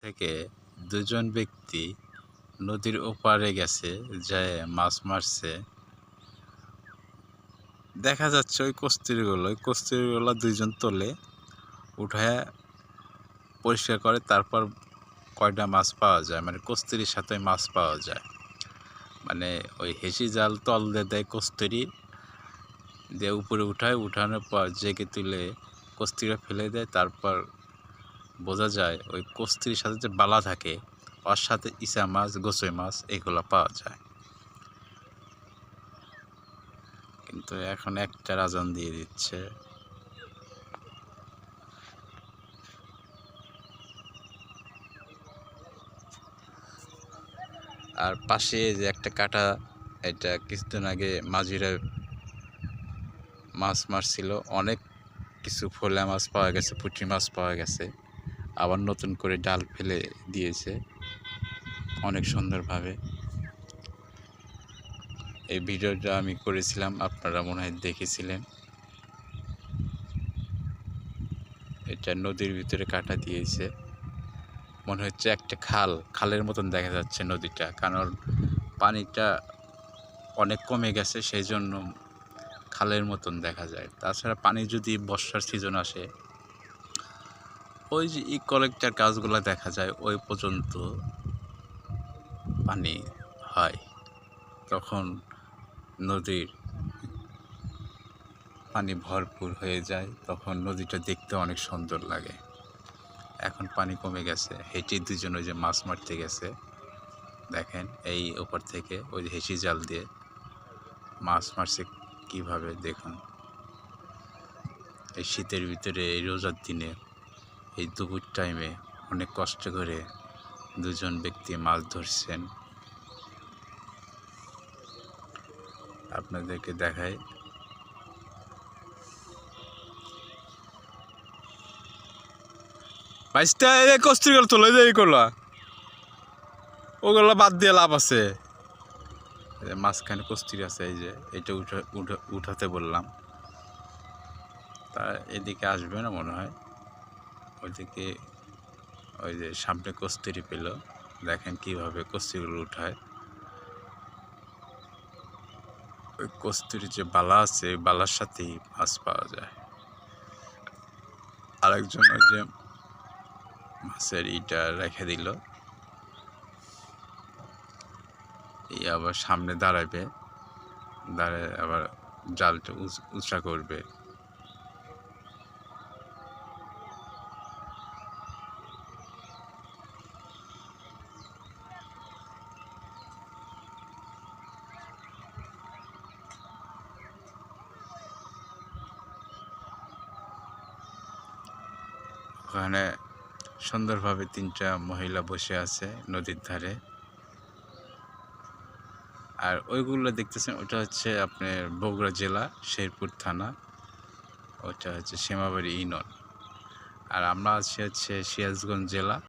থেকে দুজন ব্যক্তি নদীর ওপারে গেছে, যায় মাছ মারছে। দেখা যাচ্ছে ওই কস্তুরীগুলো দুইজন তোলে, উঠায় পরিষ্কার করে, তারপর কয়টা মাছ পাওয়া যায়, মানে কস্তুরীর সাথে মাছ পাওয়া যায়। মানে ওই হেসি জাল তল দিয়ে দেয়, কস্তুরী দিয়ে উপরে উঠানোর পর জেগে তুলে কস্তুরীরা ফেলে দেয়। তারপর বোঝা যায় ওই কস্তুরীর সাথে যে বালা থাকে, ওর সাথে ইচা মাছ, গোচই মাছ এগুলো পাওয়া যায়। কিন্তু এখন একটা আজান দিয়ে দিচ্ছে। আর পাশে যে একটা কাটা, এটা কিছুদিন আগে মাঝিরা মাছ মারছিল, অনেক কিছু ফোলা মাছ পাওয়া গেছে, পুঁটি মাছ পাওয়া গেছে। আবার নতুন করে ডাল ফেলে দিয়েছে অনেক সুন্দরভাবে। এই ভিডিওটা আমি করেছিলাম, আপনারা মনে হয় দেখেছিলেন। এটা নদীর ভিতরে কাটা দিয়েছে, মনে হচ্ছে একটা খালের মতন দেখা যাচ্ছে নদীটা, কারণ পানিটা অনেক কমে গেছে, সেই জন্য খালের মতন দেখা যায়। তাছাড়া পানি যদি বর্ষার সিজন আসে, ওই যে কালেক্টর গাছগুলো দেখা যায়, ওই পর্যন্ত পানি হয়। তখন নদীর পানি ভরপুর হয়ে যায়, তখন নদীটা দেখতে অনেক সুন্দর লাগে। এখন পানি কমে গেছে, হেঁটে দুজন ওই যে মাছ মারতে গেছে, দেখেন এই ওপর থেকে ওই যে হেসি জাল দিয়ে মাছ মারছে কীভাবে দেখুন। এই শীতের ভিতরে, এই রোজার দিনে, এই দুপুর টাইমে অনেক কষ্ট করে দুজন ব্যক্তি মাছ ধরছেন। আপনাদেরকে দেখাই। বাইশটা কস্তুরীগুলো তোলে যে এইগুলো, ওগুলো বাদ দিয়ে লাভ আছে। মাঝখানে কস্তুরী আছে, এই যে এটা উঠাতে বললাম। তা এদিকে আসবে না মনে হয়, ওইদিকে ওই যে সামনে কস্তুরী পেল, দেখেন কিভাবে কস্তুরীগুলো উঠায়। ওই কস্তুরীর যে বালা আছে, ওই বালার সাথেই মাছ পাওয়া যায়। আরেকজন ওই যে মাছের ইটা রেখে দিল, এই আবার সামনে দাঁড়াবে, দাঁড়ায় আবার জালটা উঁচা করবে। ওখানে সুন্দরভাবে তিনটা মহিলা বসে আছে নদীর ধারে। আর ওইগুলো দেখতেছেন, ওটা হচ্ছে আপনার বগুড়া জেলা, শেরপুর থানা, ওটা হচ্ছে সীমাবাড়ি ইউনিয়ন। আর আমরা আছি হচ্ছে সিরাজগঞ্জ জেলা।